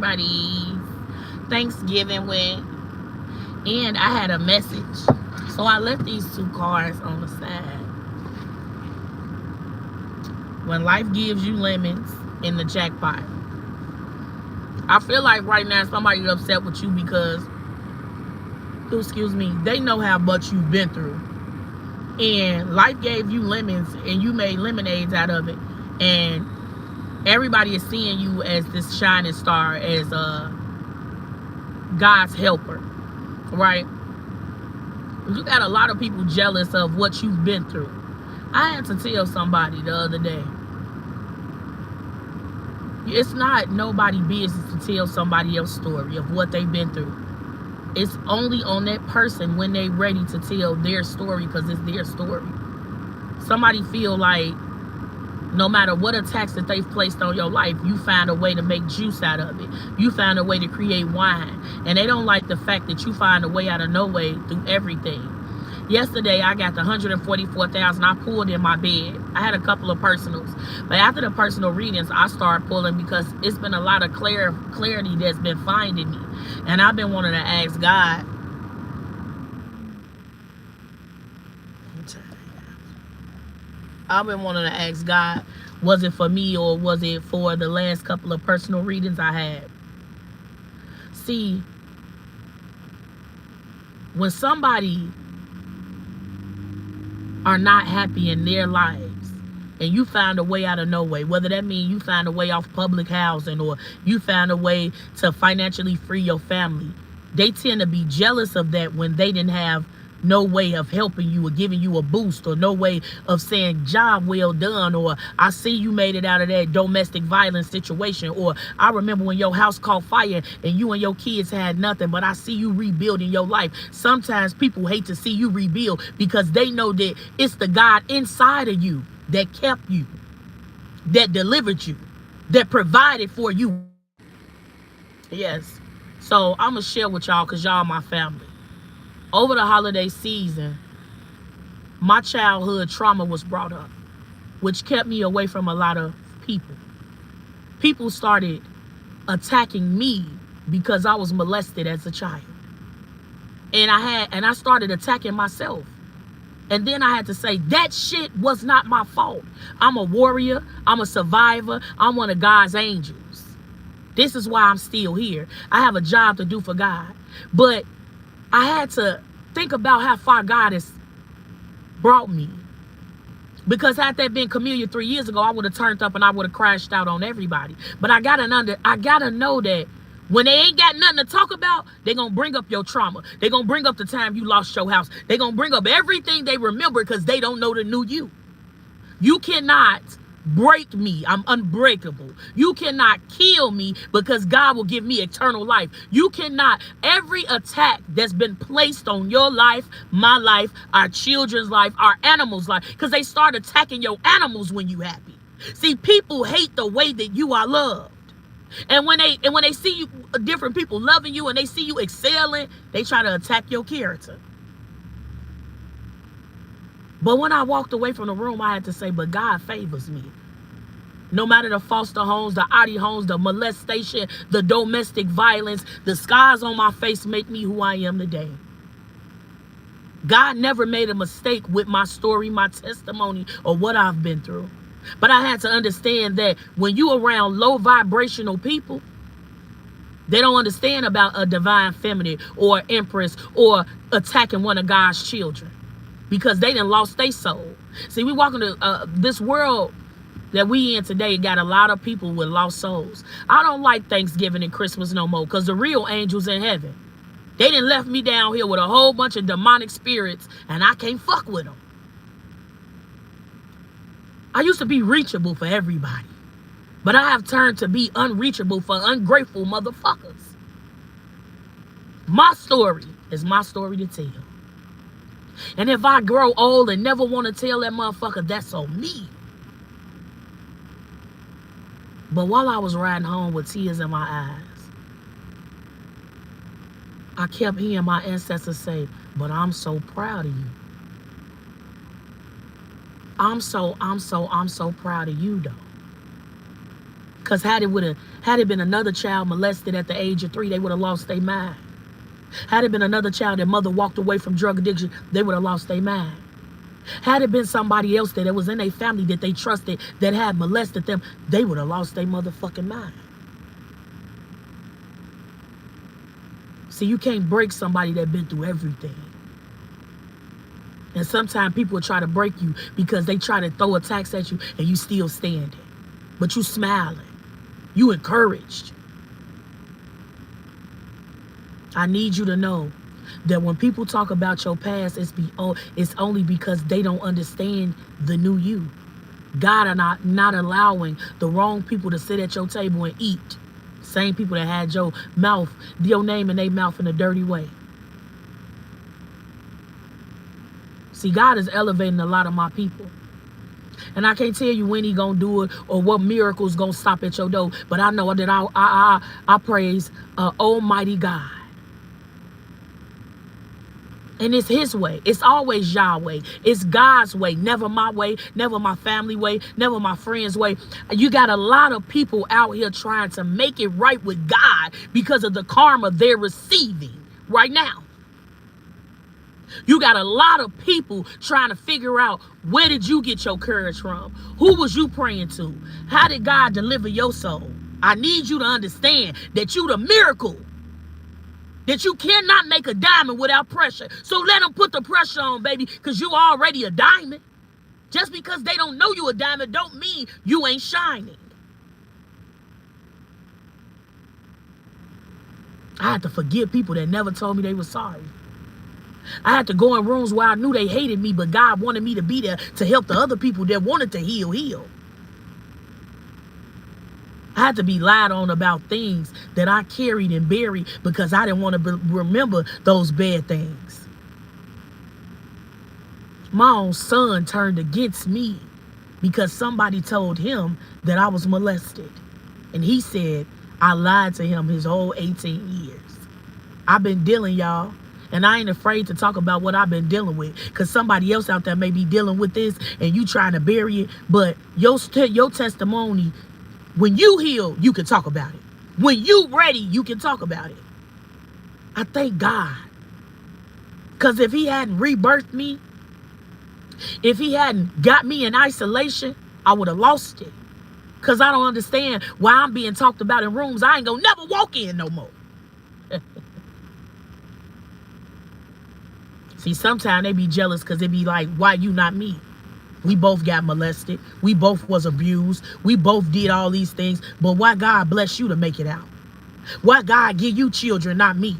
Everybody's Thanksgiving went, and I had a message. So I left these two cards on the side. When life gives you lemons in the jackpot. I feel like right now somebody upset with you because, excuse me, they know how much you've been through. And life gave you lemons and you made lemonades out of it. And everybody is seeing you as this shining star, as God's helper, right? You got a lot of people jealous of what you've been through. I had to tell somebody the other day, it's not nobody business to tell somebody else's story of what they've been through. It's only on that person when they ready to tell their story, because it's their story. Somebody feel like no matter what attacks that they've placed on your life, you find a way to make juice out of it. You find a way to create wine. And they don't like the fact that you find a way out of no way through everything. Yesterday, I got the 144,000 I pulled in my bed. I had a couple of personals. But after the personal readings, I started pulling because it's been a lot of clarity that's been finding me. And I've been wanting to ask God, was it for me or was it for the last couple of personal readings I had? See, when somebody are not happy in their lives and you find a way out of no way, whether that means you find a way off public housing or you find a way to financially free your family, they tend to be jealous of that when they didn't have no way of helping you or giving you a boost, or no way of saying job well done, or I see you made it out of that domestic violence situation, or I remember when your house caught fire and you and your kids had nothing, but I see you rebuilding your life. Sometimes people hate to see you rebuild because they know that it's the God inside of you that kept you, that delivered you, that provided for you. Yes. So I'm going to share with y'all because y'all my family. Over the holiday season, my childhood trauma was brought up, which kept me away from a lot of people. People started attacking me because I was molested as a child. And I started attacking myself. And then I had to say, that shit was not my fault. I'm a warrior. I'm a survivor. I'm one of God's angels. This is why I'm still here. I have a job to do for God. But I had to think about how far God has brought me. Because had that been Camillia 3 years ago, I would have turned up and I would have crashed out on everybody. But I gotta know that when they ain't got nothing to talk about, they gonna bring up your trauma. They gonna bring up the time you lost your house. They gonna bring up everything they remember because they don't know the new you. You cannot break me. I'm unbreakable. You cannot kill me because God will give me eternal life. You cannot. Every attack that's been placed on your life, my life, our children's life, our animals' life, because they start attacking your animals when you happy. See, people hate the way that you are loved. And when they see you, different people loving you, and they see you excelling, they try to attack your character. But when I walked away from the room, I had to say, but God favors me. No matter the foster homes, the Audi homes, the molestation, the domestic violence, the scars on my face make me who I am today. God never made a mistake with my story, my testimony, or what I've been through. But I had to understand that when you around low vibrational people, they don't understand about a divine feminine or empress or attacking one of God's children, because they done lost their soul. See, we walk into this world that we in today got a lot of people with lost souls. I don't like Thanksgiving and Christmas no more because the real angels in heaven, they done left me down here with a whole bunch of demonic spirits and I can't fuck with them. I used to be reachable for everybody, but I have turned to be unreachable for ungrateful motherfuckers. My story is my story to tell. And if I grow old and never want to tell that motherfucker, that's on me. But while I was riding home with tears in my eyes, I kept hearing my ancestors say, but I'm so proud of you. I'm so proud of you though. Because had it been another child molested at the age of 3, they would have lost their mind. Had it been another child that mother walked away from drug addiction, they would have lost their mind. Had it been somebody else that was in their family that they trusted that had molested them, they would have lost their motherfucking mind. See, you can't break somebody that been through everything. And sometimes people will try to break you because they try to throw attacks at you and you still standing. But you smiling. You encouraged. I need you to know that when people talk about your past, it's only because they don't understand the new you. God are not allowing the wrong people to sit at your table and eat. Same people that had your name in their mouth in a dirty way. See, God is elevating a lot of my people. And I can't tell you when he gonna do it or what miracles gonna stop at your door. But I know that I praise Almighty God. And it's his way. It's always Yahweh. It's God's way. Never my way. Never my family way. Never my friend's way. You got a lot of people out here trying to make it right with God because of the karma they're receiving right now. You got a lot of people trying to figure out, where did you get your courage from? Who was you praying to? How did God deliver your soul? I need you to understand that you the miracle. That you cannot make a diamond without pressure. So let them put the pressure on, baby, because you already a diamond. Just because they don't know you a diamond don't mean you ain't shining. I had to forgive people that never told me they were sorry. I had to go in rooms where I knew they hated me, but God wanted me to be there to help the other people that wanted to heal. I had to be lied on about things that I carried and buried because I didn't want to remember those bad things. My own son turned against me because somebody told him that I was molested. And he said I lied to him his whole 18 years. I've been dealing, y'all. And I ain't afraid to talk about what I've been dealing with. Because somebody else out there may be dealing with this and you trying to bury it. But your testimony, when you heal, you can talk about it. When you ready, you can talk about it. I thank God. Because if he hadn't rebirthed me, if he hadn't got me in isolation, I would have lost it. Because I don't understand why I'm being talked about in rooms I ain't gonna never walk in no more. See, sometimes they be jealous because they be like, why you not me? We both got molested. We both was abused. We both did all these things. But why God bless you to make it out? Why God give you children, not me?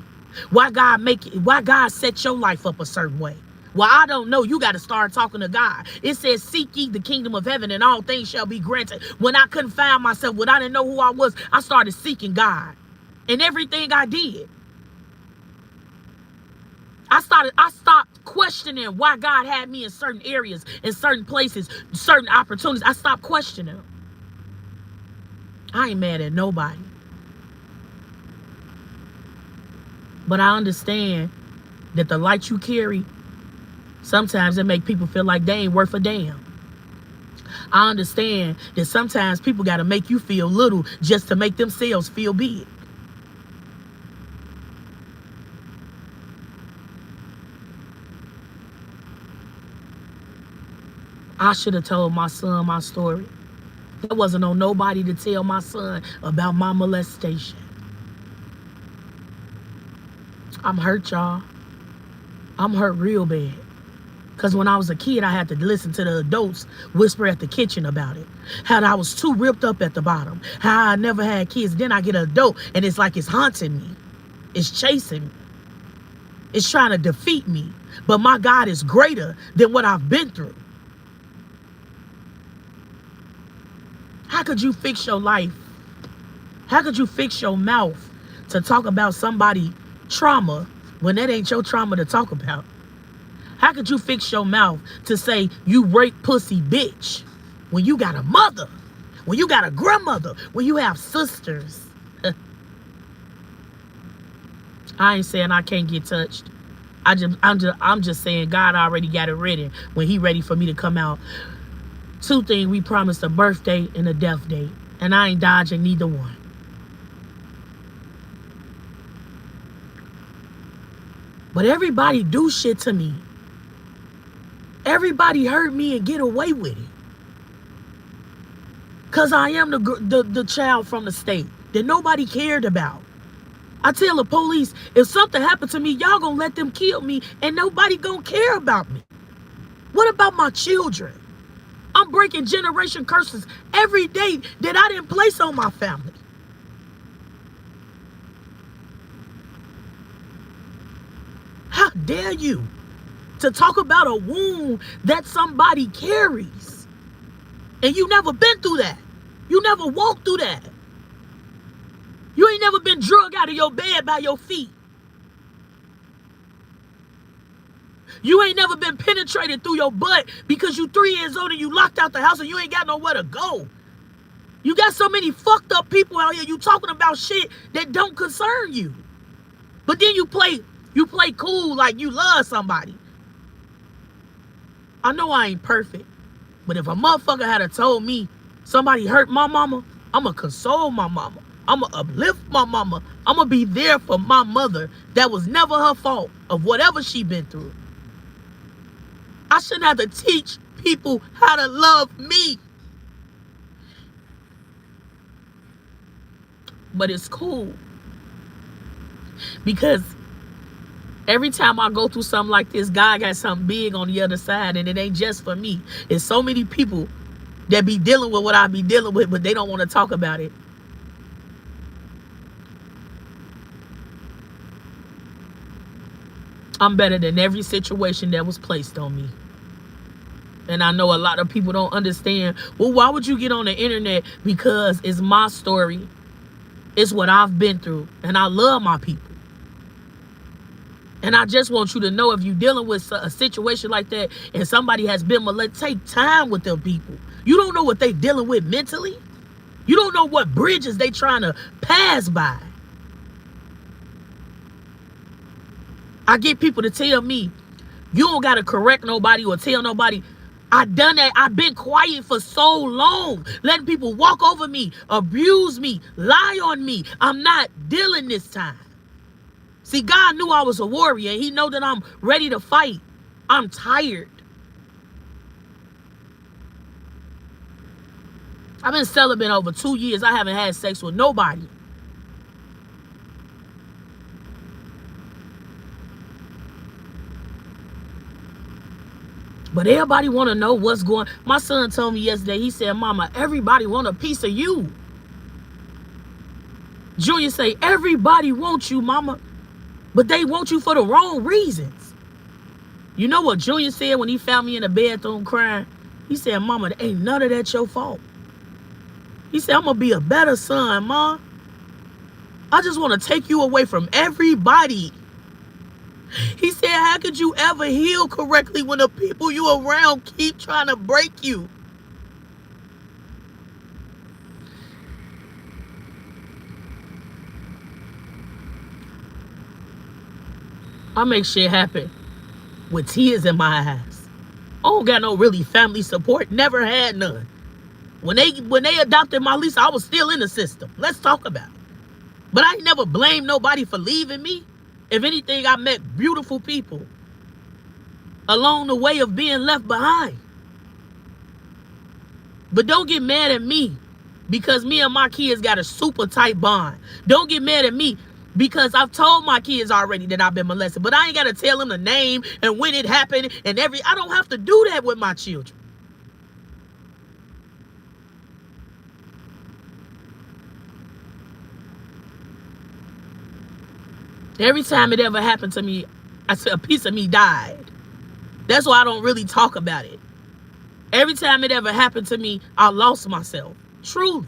Why God set your life up a certain way? Well, I don't know. You got to start talking to God. It says, seek ye the kingdom of heaven and all things shall be granted. When I couldn't find myself, when I didn't know who I was, I started seeking God. And everything I did. I stopped questioning why God had me in certain areas, in certain places, certain opportunities. I stopped questioning them. I ain't mad at nobody. But I understand that the light you carry, sometimes it make people feel like they ain't worth a damn. I understand that sometimes people got to make you feel little just to make themselves feel big. I should have told my son my story. There wasn't on nobody to tell my son about my molestation. I'm hurt, y'all. I'm hurt real bad. Because when I was a kid, I had to listen to the adults whisper at the kitchen about it. How I was too ripped up at the bottom. How I never had kids. Then I get an adult and it's like it's haunting me. It's chasing me. It's trying to defeat me. But my God is greater than what I've been through. How could you fix your life? How could you fix your mouth to talk about somebody's trauma when that ain't your trauma to talk about? How could you fix your mouth to say you rape pussy bitch when you got a mother, when you got a grandmother, when you have sisters? I ain't saying I can't get touched. I'm just saying God already got it ready when he ready for me to come out. Two things we promised: a birthday and a death date. And I ain't dodging neither one. But everybody do shit to me. Everybody hurt me and get away with it. Because I am the child from the state that nobody cared about. I tell the police, if something happened to me, y'all gonna let them kill me and nobody gonna care about me. What about my children? I'm breaking generation curses every day that I didn't place on my family. How dare you to talk about a wound that somebody carries? And you never been through that. You never walked through that. You ain't never been drugged out of your bed by your feet. You ain't never been penetrated through your butt because you 3 years old and you locked out the house and you ain't got nowhere to go. You got so many fucked up people out here, you talking about shit that don't concern you. But then you play cool like you love somebody. I know I ain't perfect, but if a motherfucker had told me somebody hurt my mama, I'ma console my mama. I'ma uplift my mama. I'ma be there for my mother. That was never her fault of whatever she been through. I shouldn't have to teach people how to love me. But it's cool. Because every time I go through something like this, God got something big on the other side, and it ain't just for me. It's so many people that be dealing with what I be dealing with, but they don't want to talk about it. I'm better than every situation that was placed on me. And I know a lot of people don't understand. Well, why would you get on the internet? Because it's my story. It's what I've been through. And I love my people. And I just want you to know, if you're dealing with a situation like that and somebody has been molested, take time with them people. You don't know what they dealing with mentally. You don't know what bridges they trying to pass by. I get people to tell me, you don't got to correct nobody or tell nobody. I done that. I've been quiet for so long, letting people walk over me, abuse me, lie on me. I'm not dealing this time. See, God knew I was a warrior. He know that I'm ready to fight. I'm tired. I've been celibate over 2 years. I haven't had sex with nobody. But everybody want to know what's going on. My son told me yesterday, he said, Mama, everybody want a piece of you. Junior say, everybody wants you, Mama. But they want you for the wrong reasons. You know what Junior said when he found me in the bathroom crying? He said, Mama, ain't none of that your fault. He said, I'm going to be a better son, Ma. I just want to take you away from everybody. He said, how could you ever heal correctly when the people you around keep trying to break you? I make shit happen with tears in my eyes. I don't got no really family support. Never had none. When they adopted my Lisa, I was still in the system. Let's talk about it. But I ain't never blamed nobody for leaving me. If anything, I met beautiful people along the way of being left behind. But don't get mad at me because me and my kids got a super tight bond. Don't get mad at me because I've told my kids already that I've been molested. But I ain't got to tell them the name and when it happened and I don't have to do that with my children. Every time it ever happened to me, I said a piece of me died. That's why I don't really talk about it. Every time it ever happened to me, I lost myself. Truly.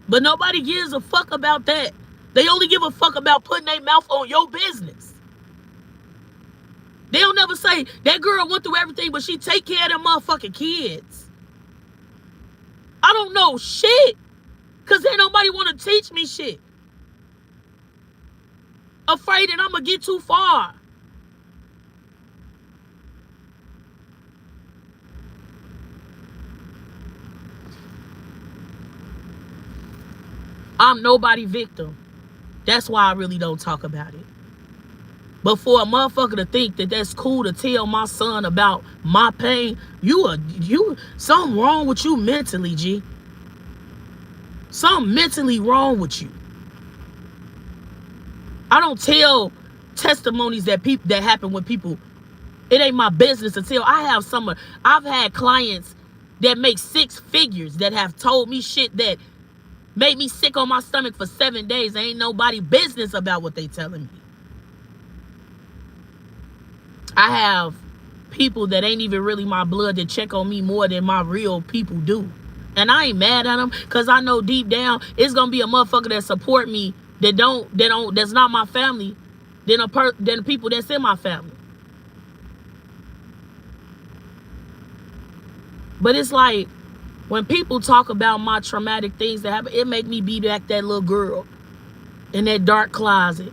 But nobody gives a fuck about that. They only give a fuck about putting their mouth on your business. They'll never say, that girl went through everything, but she take care of them motherfucking kids. I don't know shit. Because ain't nobody want to teach me shit. Afraid that I'm going to get too far. I'm nobody victim. That's why I really don't talk about it. But for a motherfucker to think that that's cool to tell my son about my pain, something wrong with you mentally, G. Something mentally wrong with you. I don't tell testimonies that happen with people. It ain't my business to tell. I've had clients that make 6 figures that have told me shit that made me sick on my stomach for 7 days. There ain't nobody business about what they telling me. I have people that ain't even really my blood that check on me more than my real people do. And I ain't mad at them, because I know deep down it's gonna be a motherfucker that support me that's not my family than the people that's in my family. But it's like, when people talk about my traumatic things that happen, it make me be back that little girl in that dark closet,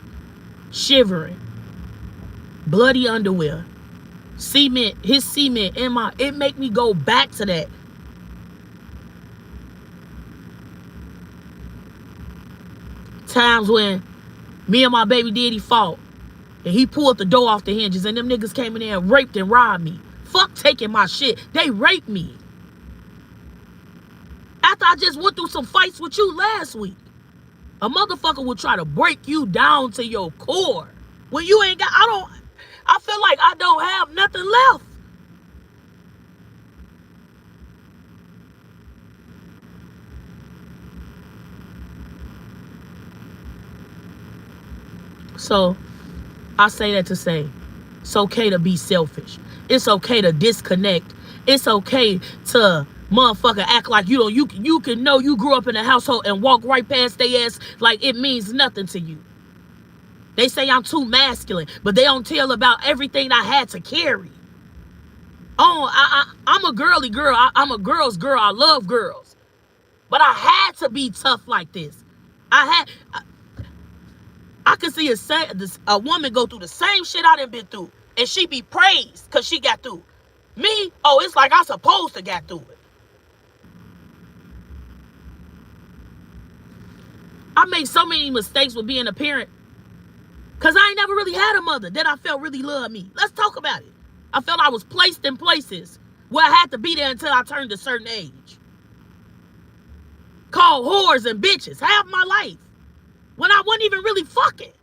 shivering, bloody underwear, his cement in it make me go back to that. Times when me and my baby daddy fought, and he pulled the door off the hinges, and them niggas came in there and raped and robbed me. Fuck taking my shit. They raped me. After I just went through some fights with you last week. A motherfucker will try to break you down to your core. When you ain't got, I feel like I don't have nothing left. So, I say that to say, it's okay to be selfish. It's okay to disconnect. It's okay to motherfucker act like you can know you grew up in a household and walk right past their ass like it means nothing to you. They say I'm too masculine, but they don't tell about everything I had to carry. Oh, I'm a girly girl. I'm a girl's girl. I love girls. But I had to be tough like this. I could see a woman go through the same shit I done been through, and she be praised because she got through. Me, it's like I'm supposed to get through it. I made so many mistakes with being a parent because I ain't never really had a mother that I felt really loved me. Let's talk about it. I felt I was placed in places where I had to be there until I turned a certain age. Called whores and bitches half my life when I wasn't even really fucking.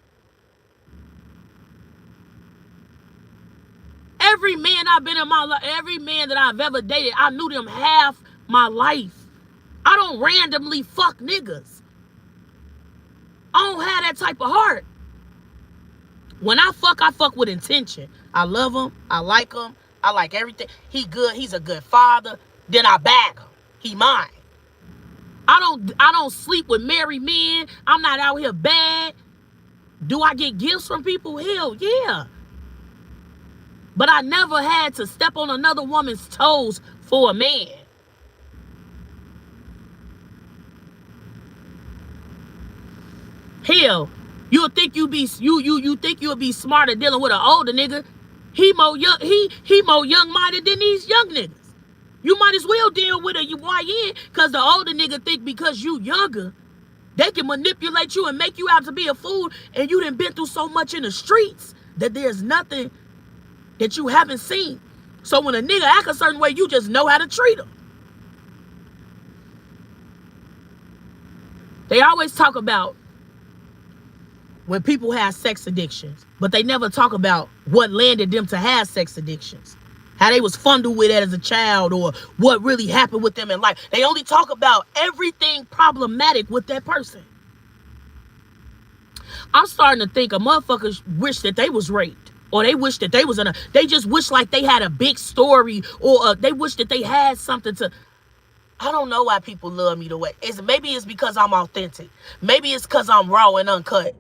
Every man I've been in my life, every man that I've ever dated, I knew them half my life. I don't randomly fuck niggas. I don't have that type of heart. When I fuck with intention. I love him. I like him. I like everything. He good. He's a good father. Then I bag him. He mine. I don't sleep with married men. I'm not out here bad. Do I get gifts from people? Hell yeah. But I never had to step on another woman's toes for a man. Hell, you think you'll be smarter dealing with an older nigga? He more young-minded than these young niggas. You might as well deal with a YN, because the older nigga think because you younger, they can manipulate you and make you out to be a fool, and you done been through so much in the streets that there's nothing that you haven't seen. So when a nigga act a certain way, you just know how to treat him. They always talk about when people have sex addictions, but they never talk about what landed them to have sex addictions. How they was fondled with it as a child, or what really happened with them in life. They only talk about everything problematic with that person. I'm starting to think a motherfucker wish that they was raped, or they wish that they was they just wish like they had a big story, or they wish that they had something to. I don't know why people love me the way. Maybe it's because I'm authentic. Maybe it's because I'm raw and uncut.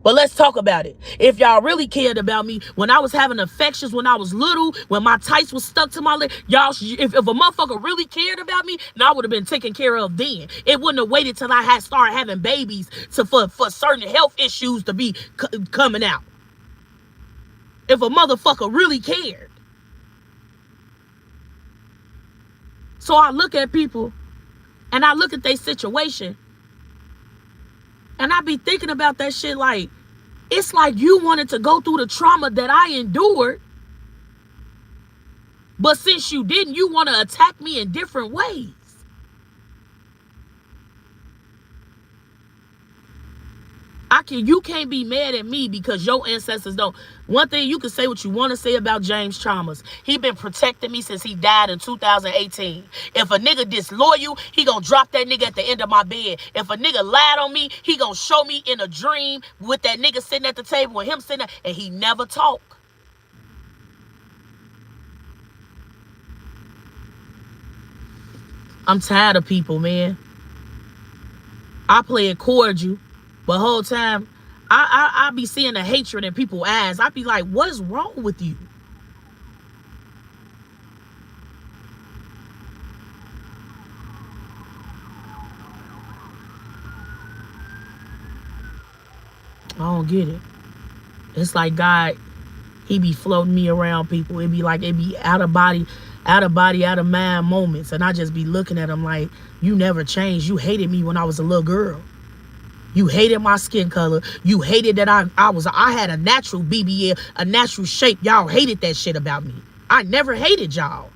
But let's talk about it. If y'all really cared about me, when I was having infections when I was little, when my tights was stuck to my leg, y'all, if a motherfucker really cared about me, then I would have been taken care of then. It wouldn't have waited till I had started having babies for certain health issues to be coming out. If a motherfucker really cared. So I look at people and I look at their situation, And I be thinking about that shit like, it's like you wanted to go through the trauma that I endured, but since you didn't, you want to attack me in different ways. You can't be mad at me because your ancestors don't. One thing, you can say what you want to say about James Chalmers. He been protecting me since he died in 2018. If a nigga disloyal, he gonna drop that nigga at the end of my bed. If a nigga lied on me, he gonna show me in a dream with that nigga sitting at the table and him sitting there, and he never talk. I'm tired of people, man. I play it cordial, but whole time I be seeing the hatred in people's eyes. I be like, what is wrong with you? I don't get it. It's like God, he be floating me around people. It be like, it be out of body, out of mind moments. And I just be looking at him like, you never changed. You hated me when I was a little girl. You hated my skin color. You hated that I had a natural BBL, a natural shape. Y'all hated that shit about me. I never hated y'all.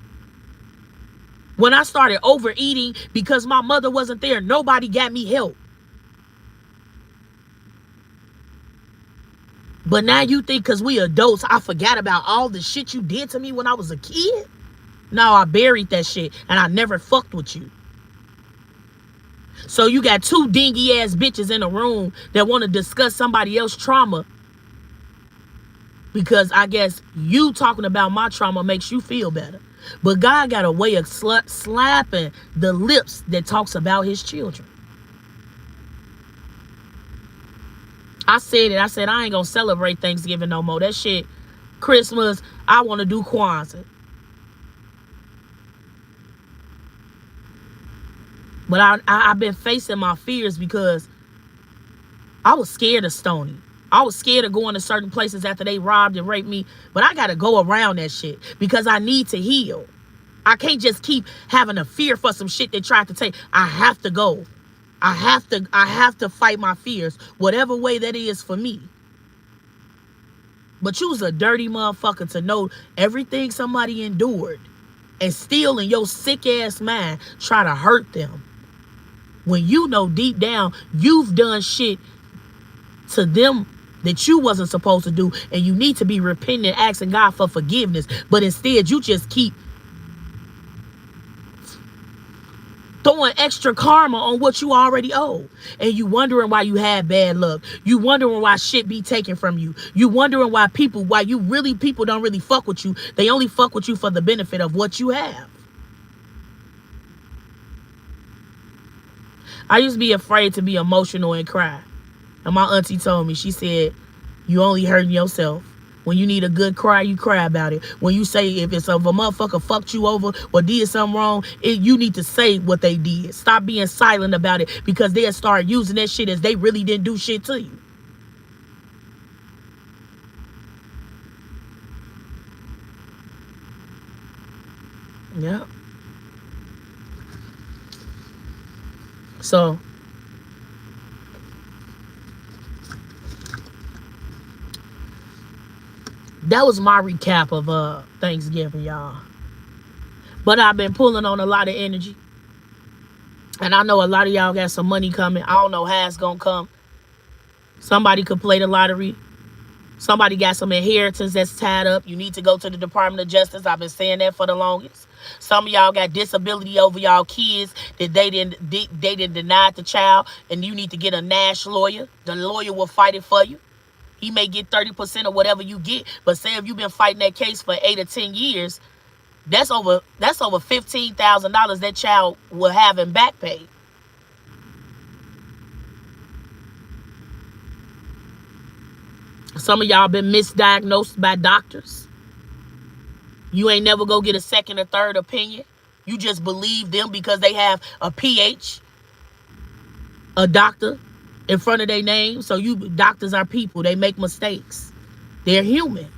When I started overeating because my mother wasn't there, nobody got me help. But now you think because we adults, I forgot about all the shit you did to me when I was a kid? No, I buried that shit and I never fucked with you. So you got two dingy ass bitches in a room that want to discuss somebody else's trauma because I guess you talking about my trauma makes you feel better. But God got a way of slapping the lips that talks about his children. I said it. I said, I ain't going to celebrate Thanksgiving no more. That shit, Christmas, I want to do Kwanzaa. But I've been facing my fears because I was scared of Stony. I was scared of going to certain places after they robbed and raped me. But I got to go around that shit because I need to heal. I can't just keep having a fear for some shit they tried to take. I have to go. I have to fight my fears, whatever way that is for me. But you's a dirty motherfucker to know everything somebody endured and still in your sick ass mind try to hurt them. When you know deep down you've done shit to them that you wasn't supposed to do, and you need to be repenting and asking God for forgiveness. But instead you just keep throwing extra karma on what you already owe. And you wondering why you had bad luck. You wondering why shit be taken from you. You wondering why people don't really fuck with you. They only fuck with you for the benefit of what you have. I used to be afraid to be emotional and cry. And my auntie told me, she said, you only hurting yourself. When you need a good cry, you cry about it. When you say if a motherfucker fucked you over or did something wrong, you need to say what they did. Stop being silent about it because they'll start using that shit as they really didn't do shit to you. Yeah. So that was my recap of Thanksgiving, y'all. But I've been pulling on a lot of energy. And I know a lot of y'all got some money coming. I don't know how it's going to come. Somebody could play the lottery. Somebody got some inheritance that's tied up. You need to go to the Department of Justice. I've been saying that for the longest. Some of y'all got disability over y'all kids that they didn't deny the child, and you need to get a NASH lawyer. The lawyer will fight it for you. He may get 30% of whatever you get, but say if you've been fighting that case for 8 or 10 years, that's over $15,000 that child will have in back pay. Some of y'all been misdiagnosed by doctors. You ain't never go get a second or third opinion. You just believe them because they have a PH, a doctor in front of their name. So doctors are people. They make mistakes. They're human.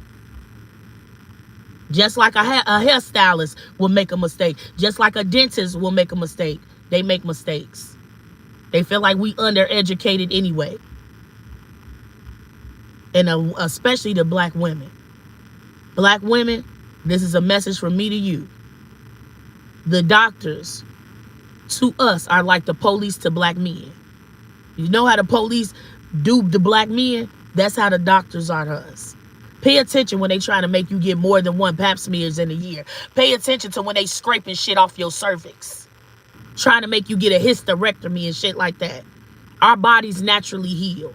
Just like a hairstylist will make a mistake. Just like a dentist will make a mistake. They make mistakes. They feel like we undereducated anyway. And especially the black women. Black women, this is a message from me to you. The doctors to us are like the police to black men. You know how the police do the black men? That's how the doctors are to us. Pay attention when they try to make you get more than one pap smears in a year. Pay attention to when they scraping shit off your cervix. Trying to make you get a hysterectomy and shit like that. Our bodies naturally heal.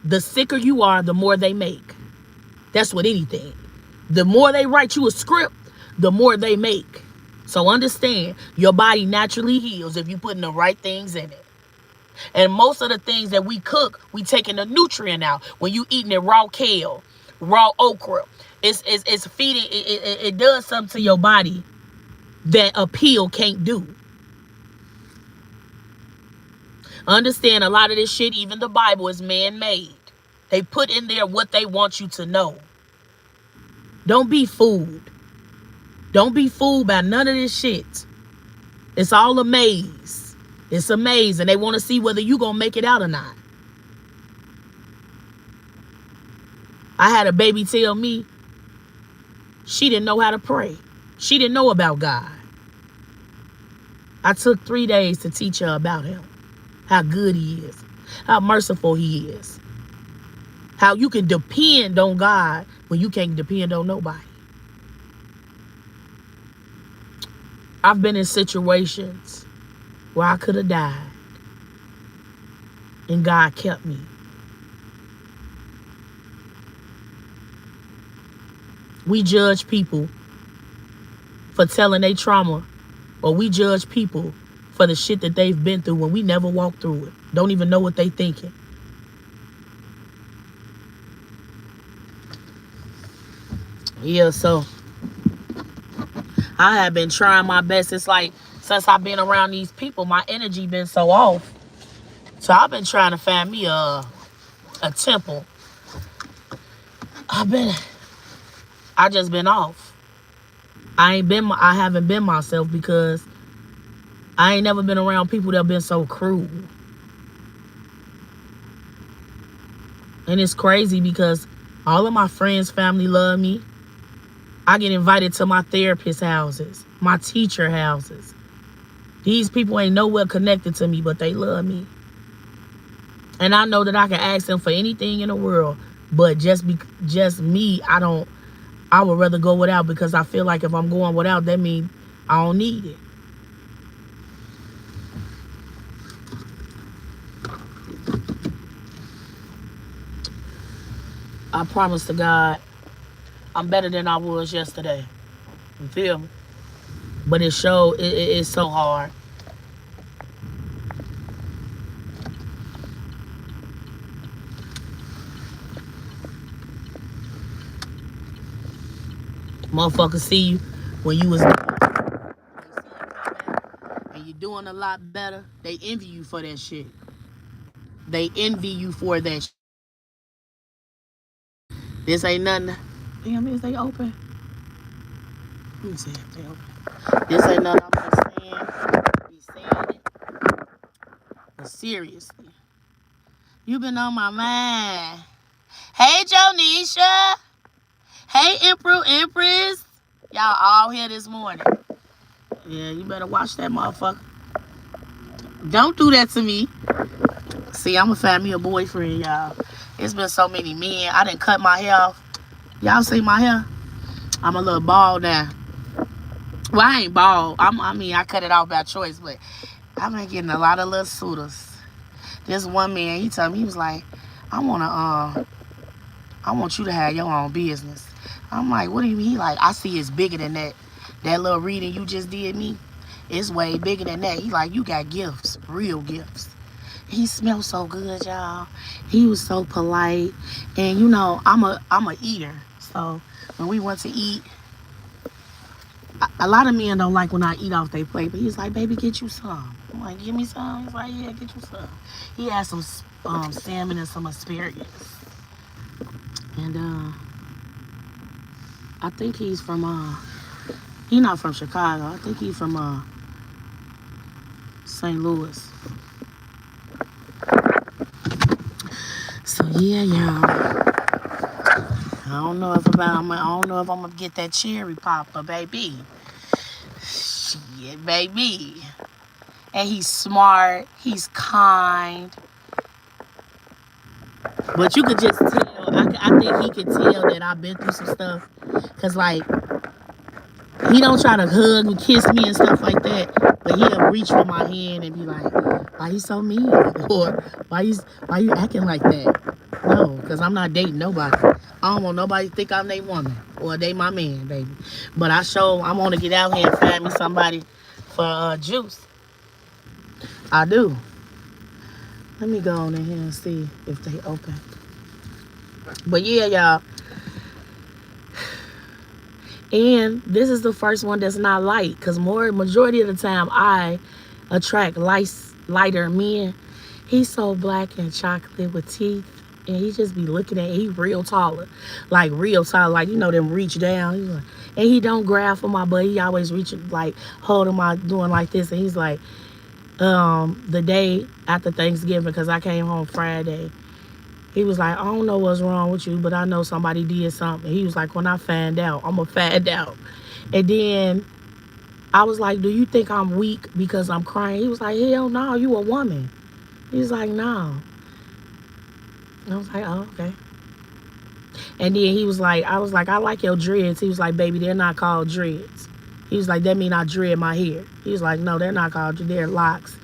The sicker you are, the more they make. That's with anything. The more they write you a script, the more they make. So understand, your body naturally heals if you put in the right things in it. And most of the things that we cook, we taking the nutrient out. When you eating it raw kale, raw okra, it's feeding, it does something to your body that a pill can't do. Understand, a lot of this shit, even the Bible, is man-made. They put in there what they want you to know. Don't be fooled. Don't be fooled by none of this shit. It's all a maze. It's a maze, and they want to see whether you gonna make it out or not. I had a baby tell me she didn't know how to pray. She didn't know about God. I took 3 days to teach her about him. How good he is. How merciful he is. How you can depend on God when you can't depend on nobody. I've been in situations where I could have died, and God kept me. We judge people for telling their trauma, or we judge people for the shit that they've been through when we never walked through it. Don't even know what they thinking. Yeah, so I have been trying my best. It's like, since I've been around these people, my energy been so off. So I've been trying to find me a temple. I just been off. I haven't been myself because I ain't never been around people that have been so cruel. And it's crazy because all of my friends' family love me. I get invited to my therapist houses, my teacher houses. These people ain't nowhere connected to me, but they love me. And I know that I can ask them for anything in the world, but just me, I would rather go without, because I feel like if I'm going without, that means I don't need it. I promise to God, I'm better than I was yesterday. You feel me? But it's so hard. Motherfuckers see you when you was down, and you're doing a lot better. They envy you for that shit. They envy you for that shit. This ain't nothing. Damn, is they open? Let me see if they open. This ain't nothing I'm just be saying it. But seriously, you been on my mind. Hey, Jonisha. Hey, Empress. Y'all all here this morning. Yeah, you better watch that motherfucker. Don't do that to me. See, I'm gonna find me a boyfriend, y'all. It's been so many men. I done cut my hair off. Y'all see my hair? I'm a little bald now. Well, I ain't bald. I cut it off by choice, but I've been getting a lot of little suitors. This one man, he told me, he was like, I want you to have your own business. I'm like, what do you mean? He like, I see it's bigger than that. That little reading you just did me, it's way bigger than that. He like, you got gifts, real gifts. He smelled so good, y'all. He was so polite. And you know, I'm a eater. So when we went to eat, a lot of men don't like when I eat off their plate, but he's like, baby, get you some. I'm like, give me some? He's like, yeah, get you some. He had some salmon and some asparagus. And I think he's from, he's not from Chicago. I think he's from St. Louis. So yeah, y'all. I don't know if I'm gonna get that cherry popper, baby. Shit, baby. And he's smart. He's kind. But you could just tell. I think he could tell that I've been through some stuff. Cause like he don't try to hug and kiss me and stuff like that. But he'll reach for my hand and be like, "Why you so mean?" Or why you acting like that? No, cause I'm not dating nobody. I don't want nobody to think I'm their woman or they my man, baby. But I'm gonna get out here and find me somebody for juice. I do. Let me go on in here and see if they open. But yeah, y'all. And this is the first one that's not light, cause majority of the time I attract lighter men. He's so black and chocolate with teeth, and he just be looking at. He real taller, like real tall, like them reach down. He's like, and he don't grab for my butt. He always reaching, like holding my doing like this, and he's like, the day after Thanksgiving, cause I came home Friday. He was like, I don't know what's wrong with you, but I know somebody did something. He was like, when I find out, I'm going to find out. And then I was like, do you think I'm weak because I'm crying? He was like, hell no, you a woman. He was like, no. I was like, oh, okay. And then I was like, I like your dreads. He was like, baby, they're not called dreads. He was like, that mean I dread my hair. He was like, no, they're not called dreads. They're locks.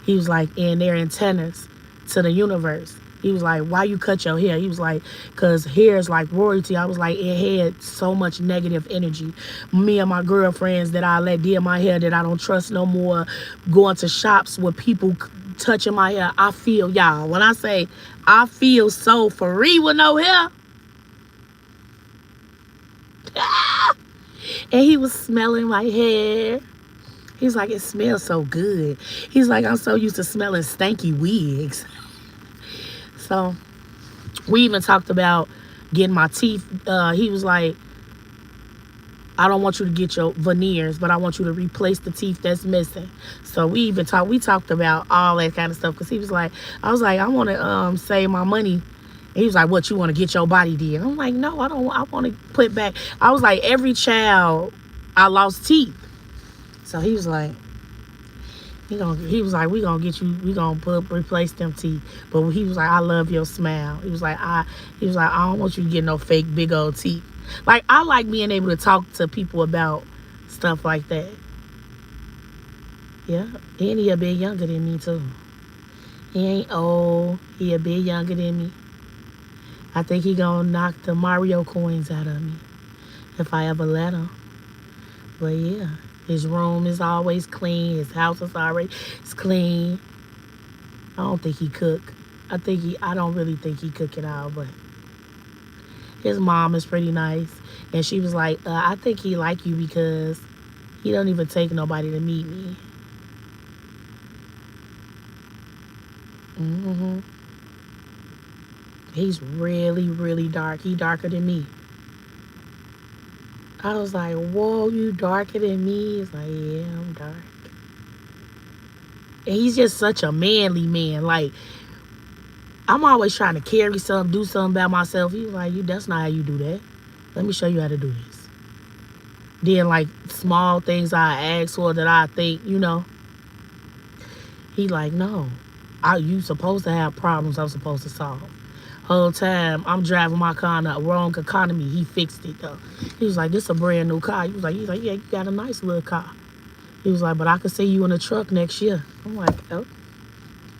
He was like, and they're antennas to the universe. He was like, why you cut your hair? He was like, because hair is like royalty. I was like, it had so much negative energy. Me and my girlfriends that I let deal my hair that I don't trust no more, going to shops with people touching my hair. I feel, y'all, when I say I feel so free with no hair. And he was smelling my hair. He's like, it smells so good. He's like, I'm so used to smelling stanky wigs. So we even talked about getting my teeth. He was like, I don't want you to get your veneers, but I want you to replace the teeth that's missing. So we talked about all that kind of stuff, because he was like, I was like, I want to save my money. And he was like, what, you want to get your body did? I'm like, no, I don't. I want to put back. I was like, every child, I lost teeth. So he was like, we gonna get you, we gonna replace them teeth. But he was like, I love your smile. He was like, I don't want you to get no fake big old teeth. Like, I like being able to talk to people about stuff like that. Yeah. And he a bit younger than me too. He ain't old. He a bit younger than me. I think he gonna knock the Mario coins out of me if I ever let him. But yeah. His room is always clean. His house is always clean. I don't think he cook. I don't really think he cook at all, but his mom is pretty nice. And she was like, I think he like you because he don't even take nobody to meet me. Mm-hmm. He's really, really dark. He darker than me. I was like, whoa, you darker than me? He's like, yeah, I'm dark. And he's just such a manly man. Like, I'm always trying to carry something, do something about myself. He was like, that's not how you do that. Let me show you how to do this. Then, like, small things I ask for that I think, he like, no. You supposed to have problems I'm supposed to solve. Whole time I'm driving my car in the wrong economy. He fixed it though. He was like, this a brand new car. He was like, yeah, you got a nice little car. He was like, but I could see you in a truck next year. I'm like, oh,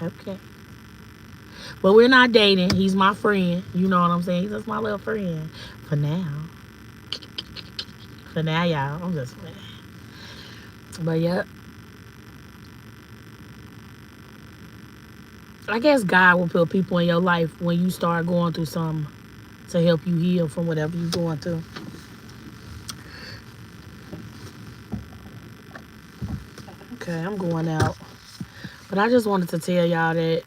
okay. But we're not dating. He's my friend. You know what I'm saying? He's just my little friend. For now. For now, y'all. I'm just playing. But yeah. I guess God will put people in your life when you start going through something to help you heal from whatever you're going through. Okay, I'm going out. But I just wanted to tell y'all that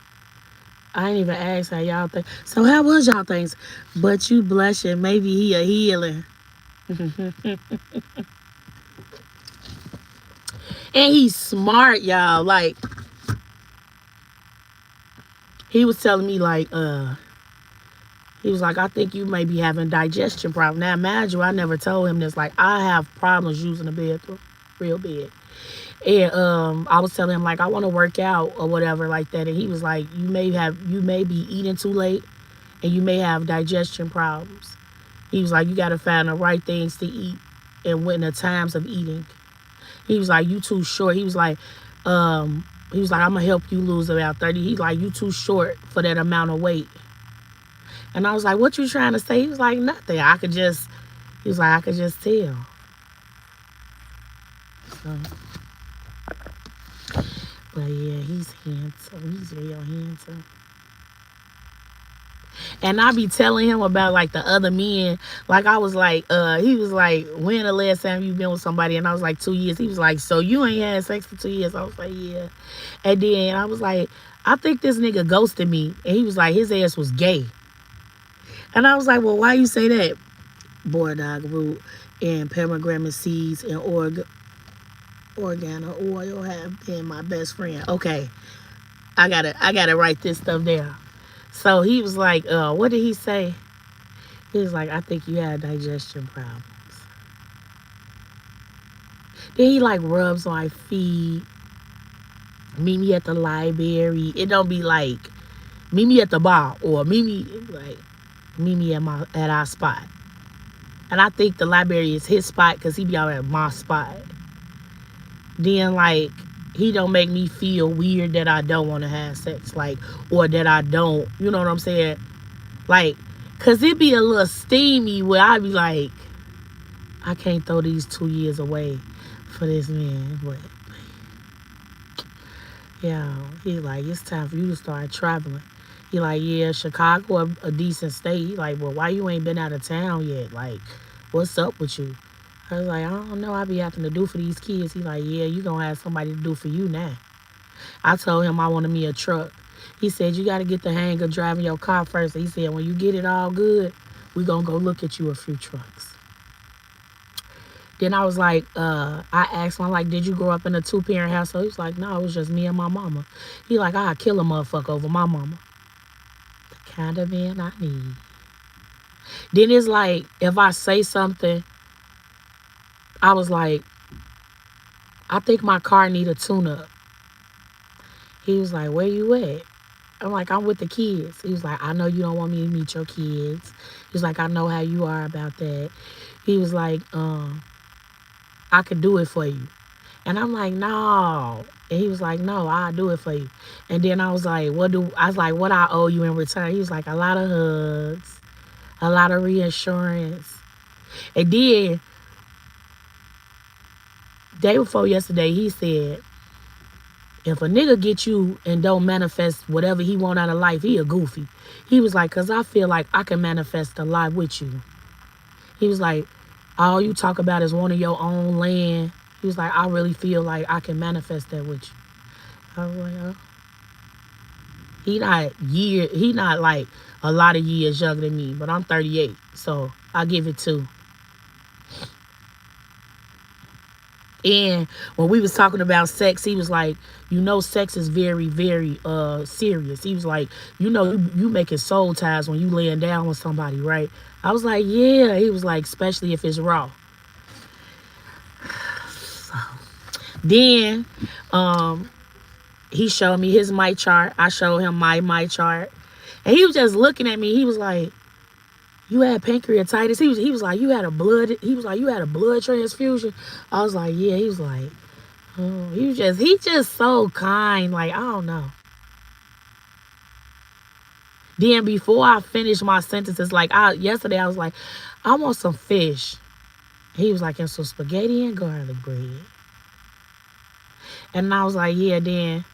I ain't even asked how y'all think. So how was y'all things? But you blushing. Maybe he a healer. And he's smart, y'all. Like, He was telling me like, he was like, I think you may be having digestion problems. Now imagine, I never told him this. Like, I have problems using the bathroom, real bad. And I was telling him like I want to work out or whatever like that, and he was like, you may be eating too late, and you may have digestion problems. He was like, you got to find the right things to eat, and when the times of eating. He was like, you too short. He was like, I'm gonna help you lose about 30. He's like, you too short for that amount of weight. And I was like, what you trying to say? He was like, nothing. He was like, I could just tell. So, but yeah, he's handsome. He's real handsome. And I be telling him about like the other men. Like I was like, he was like, when the last time you been with somebody? And I was like, 2 years. He was like, so you ain't had sex for 2 years? I was like, yeah. And then I was like, I think this nigga ghosted me. And he was like, his ass was gay. And I was like, well, why you say that? Boar dog root and pomegranate seeds and organo oil have been my best friend. Okay. I gotta write this stuff down. So he was like, what did he say? He was like, I think you had digestion problems. Then he like rubs my feet. Meet me at the library. It don't be like meet me at the bar or meet me at our spot. And I think the library is his spot because he be out at my spot. Then like he don't make me feel weird that I don't want to have sex, like, or that I don't, you know what I'm saying? Like, cause it be a little steamy where I be like, I can't throw these 2 years away for this man. But yeah, he like, it's time for you to start traveling. He like, yeah, Chicago a decent state. He like, well, why you ain't been out of town yet? Like, what's up with you? I was like, I don't know. I be having to do for these kids. He like, yeah, you gonna have somebody to do for you now. I told him I wanted me a truck. He said, you got to get the hang of driving your car first. He said, when you get it all good, we going to go look at you a few trucks. Then I was like, I asked him, I'm like, did you grow up in a 2-parent household? He was like, no, it was just me and my mama. He like, I'd kill a motherfucker over my mama. The kind of man I need. Then it's like, if I say something, I was like, I think my car need a tune-up. He was like, where you at? I'm like, I'm with the kids. He was like, I know you don't want me to meet your kids. He was like, I know how you are about that. He was like, I could do it for you. And I'm like, no. And he was like, no, I'll do it for you. And then I was like, what I owe you in return? He was like, a lot of hugs, a lot of reassurance. And then, day before yesterday, he said, if a nigga get you and don't manifest whatever he want out of life, he a goofy. He was like, because I feel like I can manifest a lot with you. He was like, all you talk about is wanting your own land. He was like, I really feel like I can manifest that with you. I was like, oh. He not like a lot of years younger than me, but I'm 38, so I give it 2. And when we was talking about sex, he was like, you know, sex is very, very serious. He was like, you know, you making soul ties when you laying down with somebody, right? I was like, yeah. He was like, especially if it's raw. So, then he showed me his my chart. I showed him my chart. And he was just looking at me. He was like, you had pancreatitis. He was like, you had a blood transfusion. I was like, yeah. He was like, oh, he just so kind. Like, I don't know. Then before I finished my sentences, like yesterday I was like, I want some fish. He was like, and some spaghetti and garlic bread. And I was like, yeah. Then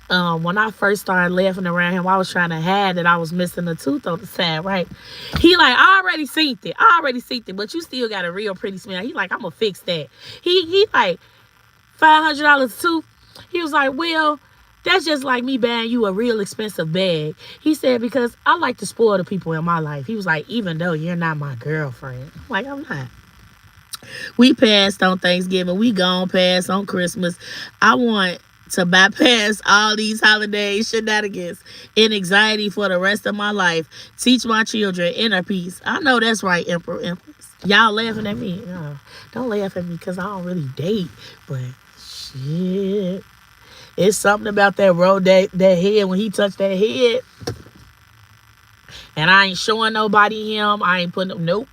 when I first started laughing around him, I was trying to hide that I was missing a tooth on the side, right? He like, I already seen it, but you still got a real pretty smile. He like, I'm gonna fix that. He like, $500 tooth. He was like, well, that's just like me buying you a real expensive bag. He said, because I like to spoil the people in my life. He was like, even though you're not my girlfriend. I'm like, I'm not. We passed on Thanksgiving. We gone past on Christmas. I want to bypass all these holiday shenanigans and anxiety for the rest of my life. Teach my children inner peace. I know that's right, Emperor Empress. Y'all laughing at me? No, don't laugh at me because I don't really date. But shit, it's something about that road that head when he touched that head. And I ain't showing nobody him. I ain't putting him. Nope.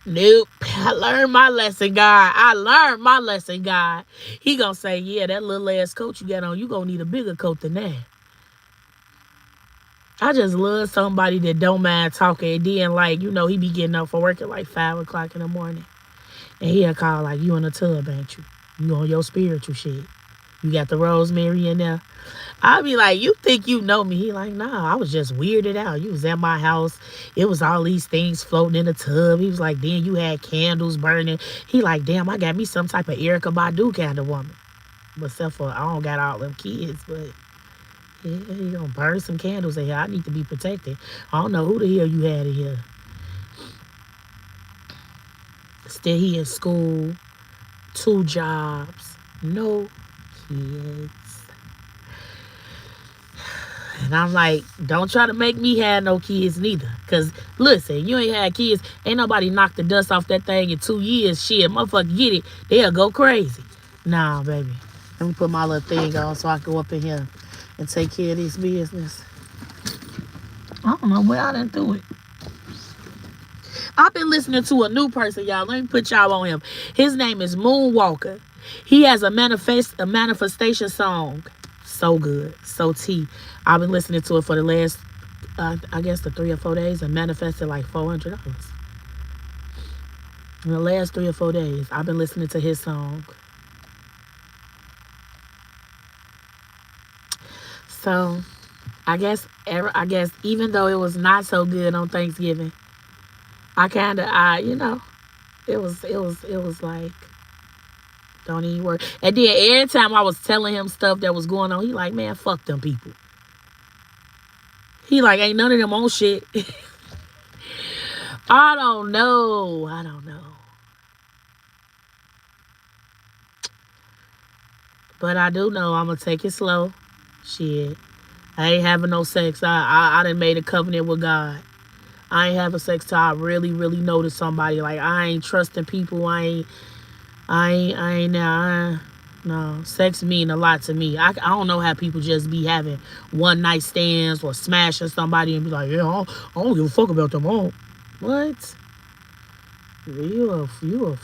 Nope. I learned my lesson, God. I learned my lesson, God. He gonna say, yeah, that little ass coat you got on, you gonna need a bigger coat than that. I just love somebody that don't mind talking. And then, like, he be getting up for work at like 5 o'clock in the morning. And he'll call like, you in the tub, ain't you? You on your spiritual shit. You got the rosemary in there. I'll be like, you think you know me? He like, nah, I was just weirded out. You was at my house. It was all these things floating in the tub. He was like, then you had candles burning. He like, damn, I got me some type of Erica Badu kind of woman. But except for I don't got all them kids, but yeah, you gonna burn some candles in here. I need to be protected. I don't know who the hell you had in here. Still he in school, 2 jobs, no kids. And I'm like, don't try to make me have no kids neither. Because, listen, you ain't had kids. Ain't nobody knocked the dust off that thing in 2 years. Shit, motherfucker get it. They'll go crazy. Nah, baby. Let me put my little thing on so I can go up in here and take care of this business. I don't know where I done threw it. I've been listening to a new person, y'all. Let me put y'all on him. His name is Moonwalker. He has a manifestation song. So good. So T. I've been listening to it for the last, I guess, the 3 or 4 days and manifested like $400. In the last 3 or 4 days, I've been listening to his song. So, I guess even though it was not so good on Thanksgiving, it was like, don't even worry. And then every time I was telling him stuff that was going on, he like, man, fuck them people. He like, ain't none of them on shit. I don't know. But I do know I'm going to take it slow. Shit. I ain't having no sex. I done made a covenant with God. I ain't having sex till I really, really notice somebody. Like, I ain't trusting people. No, sex mean a lot to me. I don't know how people just be having one night stands or smashing somebody and be like, yeah, I don't give a fuck about them. What? You a fool.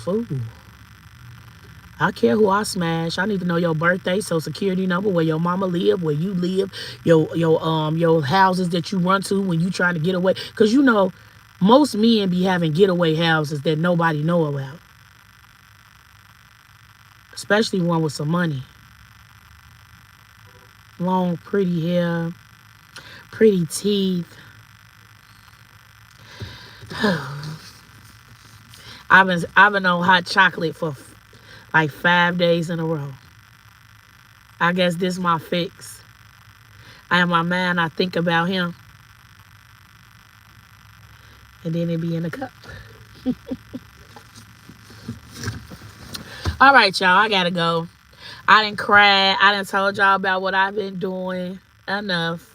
I care who I smash. I need to know your birthday, social security number, where your mama live, where you live, your houses that you run to when you trying to get away. Cause most men be having getaway houses that nobody know about. Especially one with some money. Long, pretty hair, pretty teeth. I've been on hot chocolate for like 5 days in a row. I guess this my fix. In my mind, I think about him. And then it be in a cup. All right, y'all. I gotta go. I done cried. I done told y'all about what I've been doing. Enough.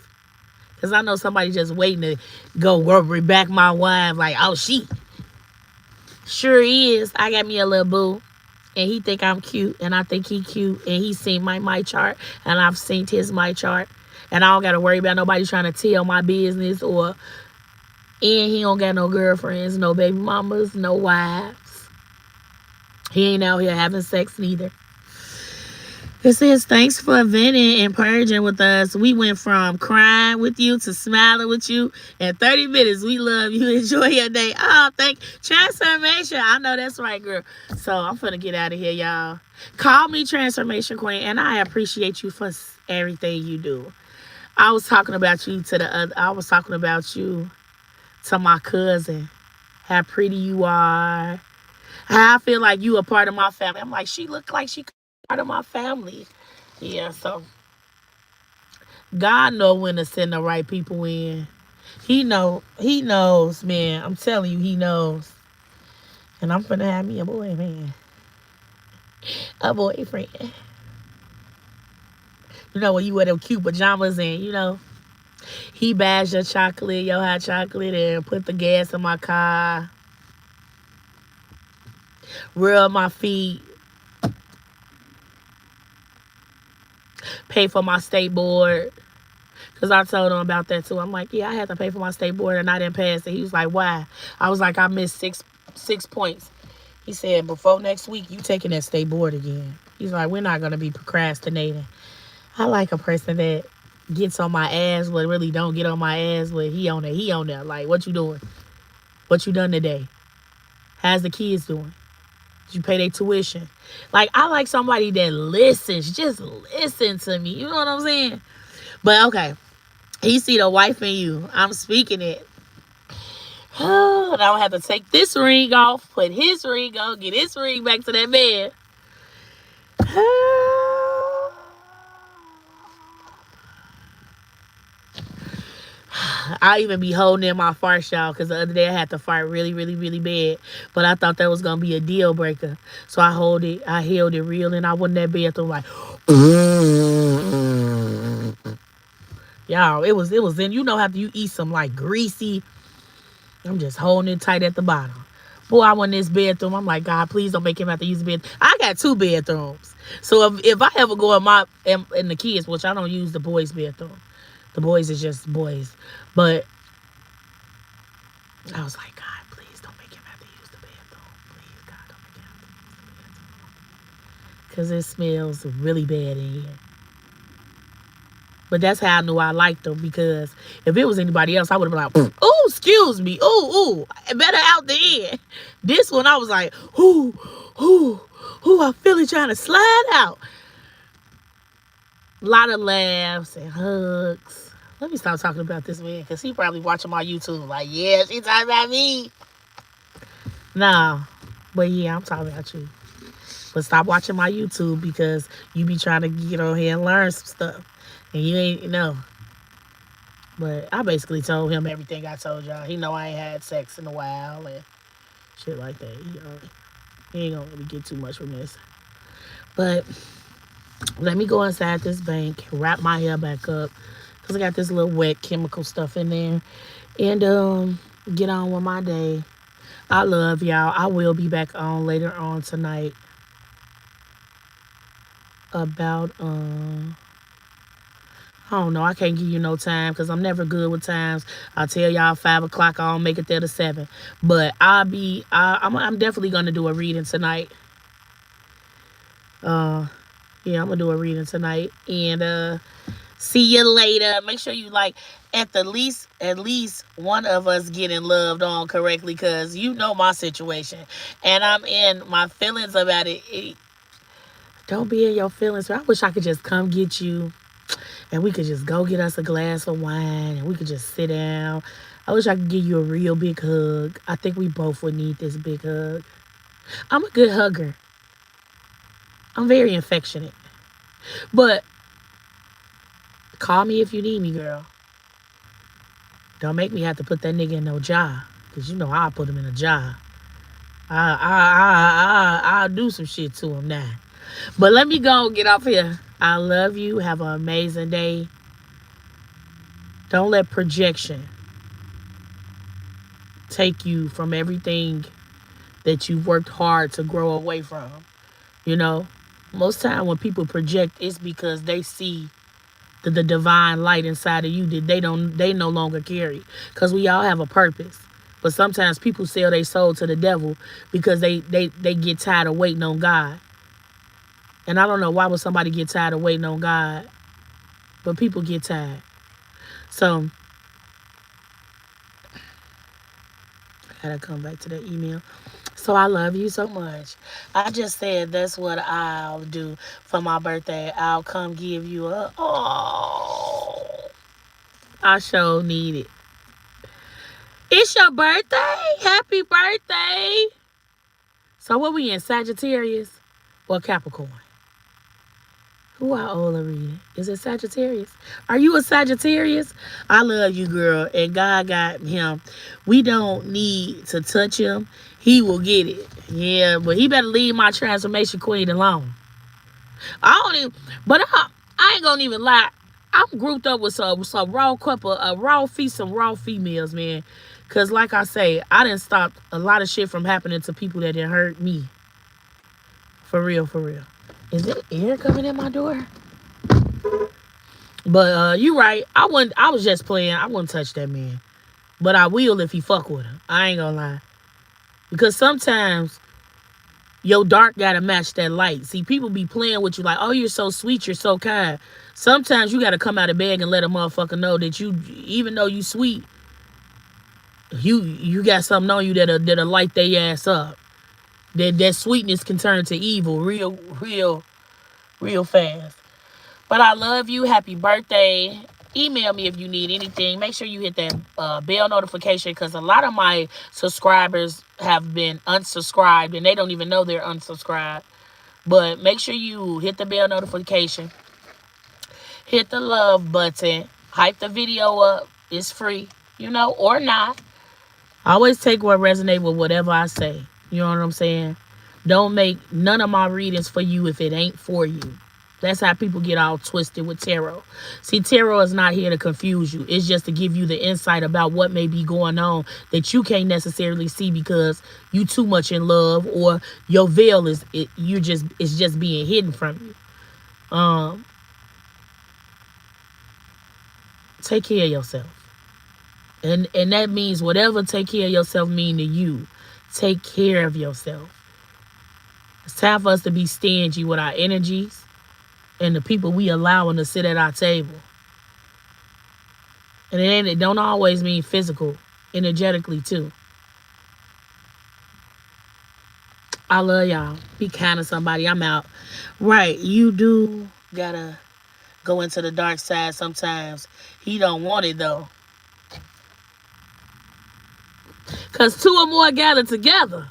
Because I know somebody just waiting to go worry back my wife. Like, oh, she sure is. I got me a little boo. And he think I'm cute. And I think he cute. And he seen my chart. And I've seen his my chart. And I don't got to worry about nobody trying to tell my business. And he don't got no girlfriends, no baby mamas, no wives. He ain't out here having sex neither. It says, thanks for venting and purging with us. We went from crying with you to smiling with you in 30 minutes. We love you. Enjoy your day. Oh, transformation. I know that's right, girl. So I'm finna get out of here, y'all. Call me Transformation Queen, and I appreciate you for everything you do. I was talking about you to my cousin. How pretty you are. How I feel like you a part of my family. I'm like, she look like she part of my family. Yeah, so God know when to send the right people in. He knows, man. I'm telling you, he knows. And I'm finna have me a boy, man. A boyfriend. You know, when you wear them cute pajamas and, you know, he bags your chocolate, your hot chocolate, and put the gas in my car, rub my feet, pay for my state board. Because I told him about that too. I'm like, yeah, I had to pay for my state board and I didn't pass it. He was like, why? I was like, I missed six points. He said, before next week, you taking that state board again. He's like, we're not going to be procrastinating. I like a person that gets on my ass, but really don't get on my ass, but he on there. He on there. Like, what you doing? What you done today? How's the kids doing? Did you pay their tuition? Like, I like somebody that listens. Just listen to me. You know what I'm saying? But, okay. He see the wife in you. I'm speaking it. Now I have to take this ring off, put his ring on, get his ring back to that man. I even be holding in my fart, y'all, because the other day I had to fart really, really, really bad. But I thought that was going to be a deal breaker. So I held it real, and I went in that bathroom like, y'all, it was in, you know, after you eat some like greasy, I'm just holding it tight at the bottom. Boy, I went in this bathroom. I'm like, God, please don't make him have to use the bathroom. I got 2 bedrooms. So if I ever go in the kids, which I don't use the boys' bathroom. The boys is just boys. But I was like, God, please don't make him have to use the bathroom. Please, God, don't make him have to use the bathroom. Because it smells really bad in here. But that's how I knew I liked them, because if it was anybody else, I would have been like, ooh, excuse me. Ooh, better out the end. This one, I was like, ooh, I feel it trying to slide out. A lot of laughs and hugs. Let me stop talking about this man, because he probably watching my YouTube like, yeah, she talking about me. Nah, but yeah, I'm talking about you. But stop watching my YouTube, because you be trying to get on here and learn some stuff. And you ain't, you know. But I basically told him everything I told y'all. He know I ain't had sex in a while and shit like that. He ain't gonna really get too much from this. But let me go inside this bank, wrap my hair back up, because I got this little wet chemical stuff in there. And get on with my day. I love y'all. I will be back on later on tonight about I don't know. I can't give you no time, because I'm never good with times. I tell y'all 5 o'clock. I don't make it there to 7. But I'm definitely gonna do a reading tonight. Yeah, I'm gonna do a reading tonight. And see you later. Make sure you like at least one of us getting loved on correctly, because you know my situation, and I'm in my feelings about it. Don't be in your feelings. I wish I could just come get you, and we could just go get us a glass of wine, and we could just sit down. I wish I could give you a real big hug. I think we both would need this big hug. I'm a good hugger. I'm very affectionate. But call me if you need me, girl. Don't make me have to put that nigga in no jar, because you know I'll put him in a jar. I'll do some shit to him now. But let me go and get off here. I love you. Have an amazing day. Don't let projection take you from everything that you've worked hard to grow away from. You know, most time when people project, it's because they see the divine light inside of you that they no longer carry. Because we all have a purpose. But sometimes people sell their soul to the devil because they get tired of waiting on God. And I don't know why would somebody get tired of waiting on God, but people get tired. So I gotta come back to that email. So I love you so much. I just said that's what I'll do for my birthday. I'll come give you I sure need it. It's your birthday? Happy birthday. So what we in, Sagittarius or Capricorn? Who I owe a reading? Is it Sagittarius? Are you a Sagittarius? I love you, girl. And God got him. We don't need to touch him. He will get it. Yeah, but he better leave my transformation queen alone. I don't even, but I ain't gonna even lie. I'm grouped up with some raw couple, some raw females, man. Cause like I say, I didn't stop a lot of shit from happening to people that didn't hurt me. For real, for real. Is there air coming in my door? But you right. I was just playing. I wouldn't touch that man. But I will if he fuck with him. I ain't gonna lie. Because sometimes your dark gotta match that light. See, people be playing with you like, oh, you're so sweet, you're so kind. Sometimes you gotta come out of bed and let a motherfucker know that you, even though you sweet, you got something on you that'll light their ass up. That sweetness can turn to evil real fast. But I love you. Happy birthday. Email me if you need anything. Make sure you hit that bell notification because a lot of my subscribers have been unsubscribed and they don't even know they're unsubscribed. But make sure you hit the bell notification. Hit the love button. Hype the video up. It's free, or not. I always take what resonates with whatever I say. You know what I'm saying? Don't make none of my readings for you if it ain't for you. That's how people get all twisted with tarot. See, tarot is not here to confuse you. It's just to give you the insight about what may be going on that you can't necessarily see because you too much in love or your veil it's just being hidden from you. Take care of yourself. And that means whatever take care of yourself mean to you. Take care of yourself. It's time for us to be stingy with our energies and the people we allowing to sit at our table. And it don't always mean physical, energetically too. I love y'all. Be kind to somebody. I'm out. Right, you do gotta go into the dark side sometimes. He don't want it though. Cause two or more gathered together,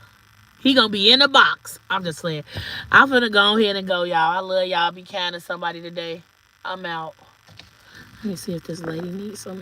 he gonna be in the box. I'm just saying. I'm finna go ahead and go, y'all. I love y'all. Be kind to somebody today. I'm out. Let me see if this lady needs something.